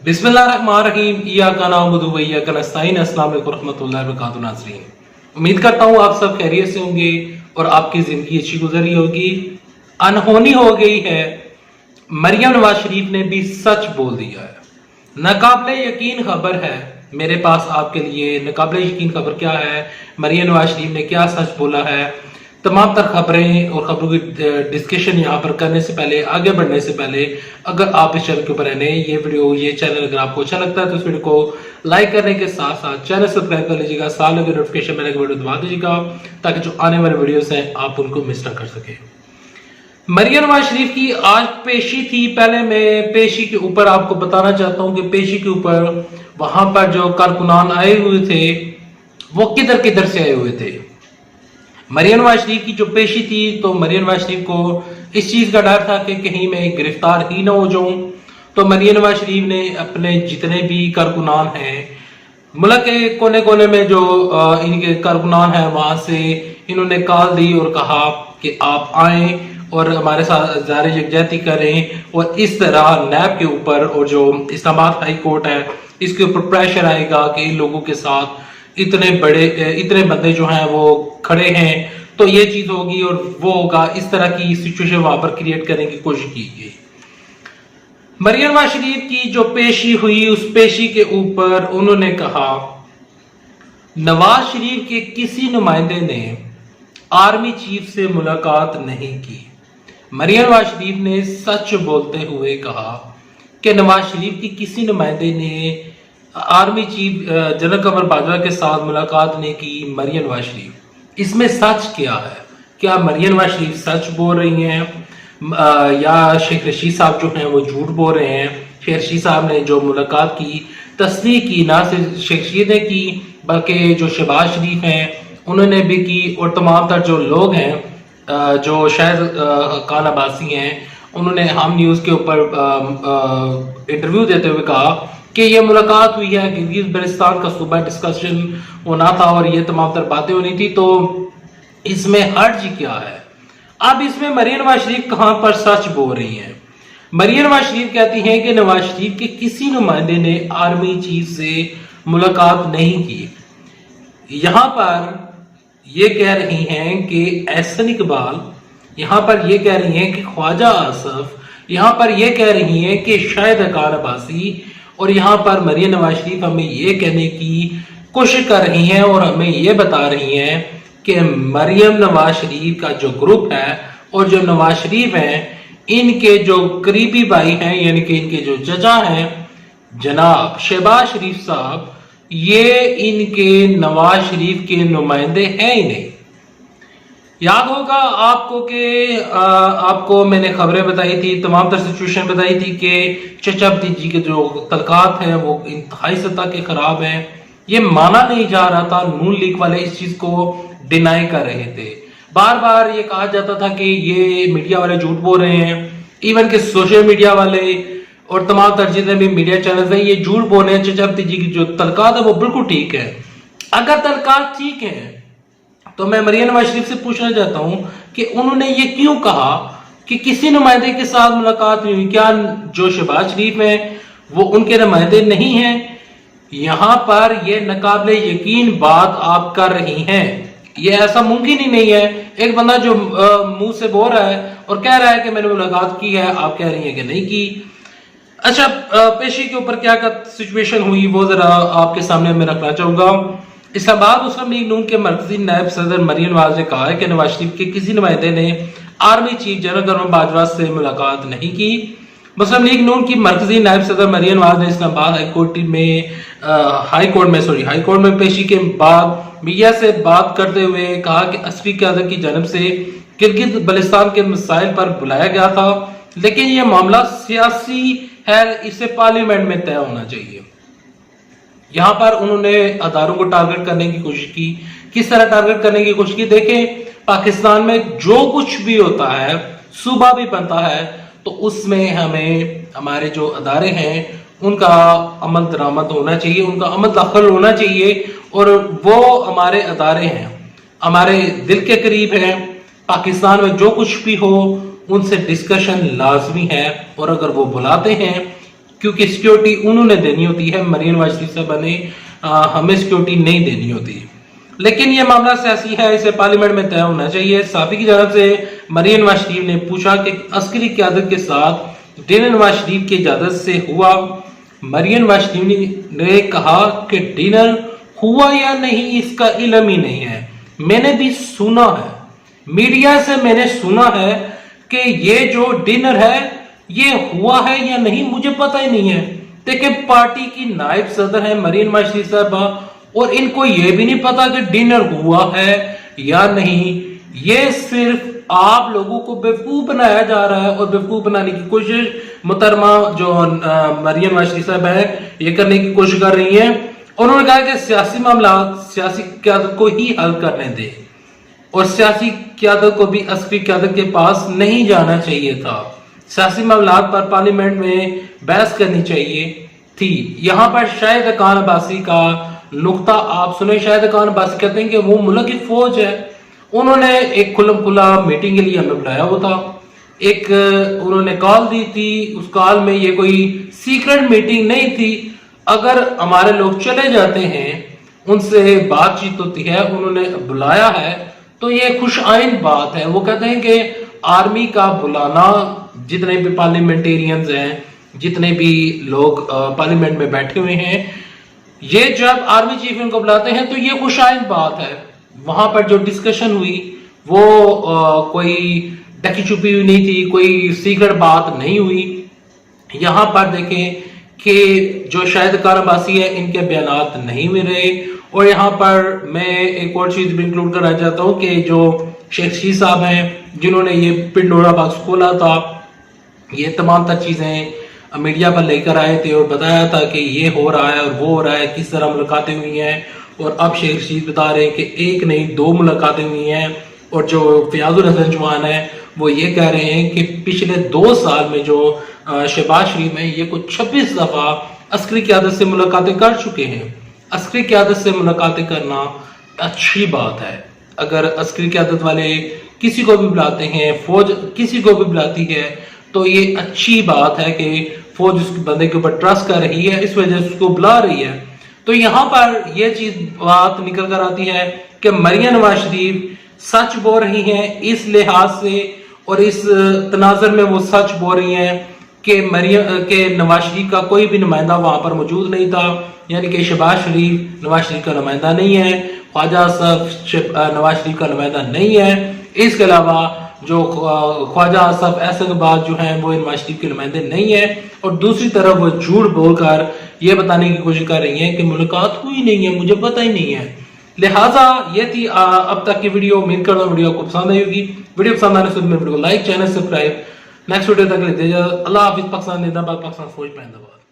बिस्मिल्लाहिर्रहमानिर्रहीम इय्याका नअबुदु व इय्याका नस्तईन। अस्सलाम वालेकुम रहमतुल्लाहि व बरकातुहू। नाज़रीन, उम्मीद करता हूँ आप सब खैरियत से होंगे और आपकी जिंदगी अच्छी गुजरी होगी। अनहोनी हो गई है, मरियम नवाज शरीफ ने भी सच बोल दिया है। नाकाबिले यकीन खबर है मेरे पास आपके लिए। नाकाबिले यकीन खबर क्या है, मरियम नवाज शरीफ ने क्या सच बोला है। तमाम तर खबरें और खबरों की डिस्कशन यहाँ पर करने से पहले, आगे बढ़ने से पहले, अगर आप इस चैनल के ऊपर नए, ये चैनल अगर आपको अच्छा लगता है तो इस वीडियो को लाइक करने के साथ साथ चैनल सब्सक्राइब कर लीजिएगा, साथ में नोटिफिकेशन बेल का बटन दबा दीजिएगा ताकि जो आने वाले वीडियोस हैं आप उनको मिस ना कर सके। मरियम नवाज शरीफ की आज पेशी थी। पहले मैं पेशी के ऊपर आपको बताना चाहता हूँ कि पेशी के ऊपर वहां पर जो कारकुनान आए हुए थे वो किधर किधर से आए हुए थे। मरियम नवाज शरीफ की जो पेशी थी तो मरियम नवाज शरीफ को इस चीज का डर था कि कहीं मैं गिरफ्तार ही ना हो जाऊं। तो मरियम नवाज शरीफ ने अपने जितने भी कारकुनान हैं, मुल्क के कोने कोने में जो इनके कारकुनान हैं, वहां से इन्होंने कॉल दी और कहा कि आप आए और हमारे साथ ज़ाहिर यकजहती करें। और इस तरह नैब के ऊपर और जो इस्लामाबाद हाई कोर्ट है इसके ऊपर प्रेशर आएगा कि इन लोगों के साथ इतने बंदे जो हैं वो खड़े हैं, तो ये चीज होगी और वो होगा। इस तरह की सिचुएशन वहां पर क्रिएट करने की कोशिश की गई। मरियम नवाज शरीफ की जो पेशी हुई, उस पेशी के ऊपर उन्होंने कहा नवाज शरीफ के किसी नुमाइंदे ने आर्मी चीफ से मुलाकात नहीं की। मरियम नवाज शरीफ ने सच बोलते हुए कहा कि नवाज शरीफ की किसी नुमाइंदे ने आर्मी चीफ जनरल कमर बाजवा के साथ मुलाकात ने की। मरियम नवाज शरीफ, इसमें सच क्या है? क्या मरियम नवाज शरीफ सच बोल रही हैं या शेख रशीद साहब जो हैं वो झूठ बोल रहे हैं? शेख रशीद साहब ने जो मुलाकात की, तस्दीक की, ना सिर्फ शेख रशीद ने की बल्कि जो शहबाज शरीफ हैं उन्होंने भी की, और तमाम तर जो लोग हैं जो शायद खान अब्बासी हैं, उन्होंने हम न्यूज़ के ऊपर इंटरव्यू देते हुए कहा कि ये मुलाकात हुई है, गिलगित बल्तिस्तान का सूबा डिस्कशन होना था और ये तमाम तर बातें होनी थी। तो इसमें हर्ज क्या है? अब इसमें मरियम नवाज शरीफ कहां पर सच बोल रही हैं? मरियम नवाज शरीफ कहती हैं कि नवाज शरीफ के किसी नुमाइंदे ने आर्मी चीफ से मुलाकात नहीं की। यहां पर ये कह रही हैं कि एहसन इकबाल, यहां पर ये कह रही हैं कि ख्वाजा आसफ, यहां पर ये कह रही हैं कि शायद खान अब्बासी, और यहाँ पर मरियम नवाज शरीफ हमें ये कहने की कोशिश कर रही हैं और हमें ये बता रही हैं कि मरियम नवाज शरीफ का जो ग्रुप है और जो नवाज शरीफ हैं, इनके जो करीबी भाई हैं यानी कि इनके जो जजा हैं जनाब शहबाज शरीफ साहब, ये इनके नवाज शरीफ के नुमाइंदे हैं ही नहीं। याद होगा आपको कि आपको मैंने खबरें बताई थी, तमाम तर सिचुएशन बताई थी कि चचा भतीजी के जो तलकात हैं वो इंतहाई सतह के खराब हैं। ये माना नहीं जा रहा था, नून लीग वाले इस चीज को डिनाई कर रहे थे। बार बार ये कहा जाता था कि ये मीडिया वाले झूठ बोल रहे हैं, इवन के सोशल मीडिया वाले और तमाम तर जितने भी मीडिया चैनल हैं ये झूठ बोल रहे हैं। चचा भतीजी की जो तलकात है वो बिल्कुल ठीक है। अगर तलकात ठीक है तो मैं मरियम नवाज शरीफ से पूछना चाहता हूं कि उन्होंने ये क्यों कहा कि किसी नुमाइंदे के साथ मुलाकात नहीं हुई? क्या जो शहबाज शरीफ है वो उनके नुमाइंदे नहीं हैं? यहां पर ये नाकाबिले यकीन बात आप कर रही हैं, ये ऐसा मुमकिन ही नहीं है। एक बंदा जो मुंह से बोल रहा है और कह रहा है कि मैंने मुलाकात की है, आप कह रही हैं कि नहीं की। अच्छा, पेशी के ऊपर क्या सिचुएशन हुई वो जरा आपके सामने मैं रखना चाहूंगा। इस्लामाबाद मुस्लिम लीग नून के मरकजी नायब सदर मरियम नवाज ने कहा है कि नवाज शरीफ के किसी नुमाइंदे ने आर्मी चीफ जनरल कमर बाजवा से मुलाकात नहीं की। मुस्लिम लीग नून की मरकजी नायब सदर मरियम नवाज ने इस्लामाबाद हाई कोर्ट में पेशी के बाद मीडिया से बात करते हुए कहा कि असफी क़यादत की जानब से गिलगित बल्तिस्तान के मसाइल पर बुलाया गया था, लेकिन यह मामला सियासी है, इसे पार्लियामेंट में तय होना चाहिए। यहां पर उन्होंने अदारों को टारगेट करने की कोशिश की। किस तरह टारगेट करने की कोशिश की? देखें, पाकिस्तान में जो कुछ भी होता है, सूबा भी बनता है, तो उसमें हमें हमारे जो अदारे हैं उनका अमल दरामद होना चाहिए, उनका अमल दाखिल होना चाहिए, और वो हमारे अदारे हैं, हमारे दिल के करीब हैं। पाकिस्तान में जो कुछ भी हो उनसे डिस्कशन लाजमी है, और अगर वो बुलाते हैं क्योंकि सिक्योरिटी उन्होंने देनी होती है, मरीम नवाज शरीफ साहब ने हमें सिक्योरिटी नहीं देनी होती। लेकिन ये मामला सियासी है, इसे पार्लियामेंट में तय होना चाहिए। साफी की तरफ से मरीम नवाज शरीफ ने पूछा कि अस्करी क़यादत के साथ डिनर नवाज शरीफ की इजाजत से हुआ। मरीम नवाज शरीफ ने कहा कि डिनर हुआ या नहीं इसका इल्म ही नहीं है, मैंने भी सुना है, मीडिया से मैंने सुना है कि ये जो डिनर है ये हुआ है या नहीं मुझे पता ही नहीं है। देखिए पार्टी की नायब सदर है मरीम नवाज शरीफ साहबा, और इनको ये भी नहीं पता कि डिनर हुआ है या नहीं। ये सिर्फ आप लोगों को बेवकूफ बनाया जा रहा है, और बेवकूफ बनाने की कोशिश मुहतरमा जो मरीम नवाज शरीफ साहब है ये करने की कोशिश कर रही है। उन्होंने कहा कि सियासी मामला सियासी क़यादत को ही हल करने दे, और सियासी क़यादत को भी अस्करी क़यादत के पास नहीं जाना चाहिए था। सियासी मामला पर पार्लियामेंट में बहस करनी चाहिए थी। यहाँ पर शाहिद खान अब्बासी का नुक्ता आप सुने। शाहिद खान अब्बासी कहते हैं कि वो मुल्क की फौज है, उन्होंने एक खुल्लम खुला मीटिंग के लिए हमें बुलाया हुआ था, एक उन्होंने कॉल दी थी, उस कॉल में ये कोई सीक्रेट मीटिंग नहीं थी। अगर हमारे लोग चले जाते हैं उनसे बातचीत होती है, उन्होंने बुलाया है तो ये खुश आइंद बात है। वो कहते हैं कि आर्मी का बुलाना, जितने भी पार्लियामेंटेरियंस हैं, जितने भी लोग पार्लियामेंट में बैठे हुए हैं, ये जब आर्मी चीफ इनको बुलाते हैं तो ये खुश आइंद बात है। वहां पर जो डिस्कशन हुई वो कोई ढकी छुपी हुई नहीं थी, कोई सीक्रेट बात नहीं हुई। यहाँ पर देखें कि जो शाहिद खान अब्बासी है इनके बयानात नहीं मिल रहे। और यहाँ पर मैं एक और चीज भी इंक्लूड करना चाहता हूँ कि जो शेख रशीद साहब हैं जिन्होंने ये पिंडोरा बॉक्स खोला था, ये तमाम तर चीजें मीडिया पर लेकर आए थे और बताया था कि ये हो रहा है और वो हो रहा है, किस तरह मुलाकातें हुई हैं। और अब शेख रशीद बता रहे हैं कि एक नहीं 2 मुलाकातें हुई हैं। और जो फयाजुल हसन चौहान है वो ये कह रहे हैं कि पिछले 2 साल में जो शहबाज शरीफ है ये कुछ 26 दफा अस्करी क़यादत से मुलाकातें कर चुके हैं। अस्करी क़यादत से मुलाकातें करना अच्छी बात है। अगर अस्करी क़यादत वाले किसी को भी बुलाते हैं, फौज किसी को भी बुलाती है, तो ये अच्छी बात है कि फौज उस बंदे के ऊपर ट्रस्ट कर रही है, इस वजह से उसको बुला रही है। तो यहाँ पर यह चीज बात निकल कर आती है कि मरीम नवाज शरीफ सच बोल रही हैं इस लिहाज से, और इस तनाजर में वो सच बोल रही हैं कि मरीम के नवाज शरीफ का कोई भी नुमाइंदा वहां पर मौजूद नहीं था, यानी कि शहबाज शरीफ नवाज शरीफ का नुमाइंदा नहीं है, ख्वाजा असफ नवाज शरीफ का नुमाइंदा नहीं है। इसके अलावा जो ख्वाजा असफ एहसनबाज जो हैं वो नवाज शरीफ के नुमाइंदे नहीं है। और दूसरी तरफ वो झूठ बोलकर ये बताने की कोशिश कर रही हैं कि मुलाकात हुई नहीं है, मुझे पता ही नहीं है। लिहाजा ये थी अब तक की वीडियो। उम्मीद करता हूं वीडियो आपको पसंद आई होगी। वीडियो पसंद आने से मेरे वीडियो को like, channel subscribe. Next video तक ले अल्लाह हाफिज। पाकिस्तान जिंदाबाद, पाकिस्तान फौज जिंदाबाद।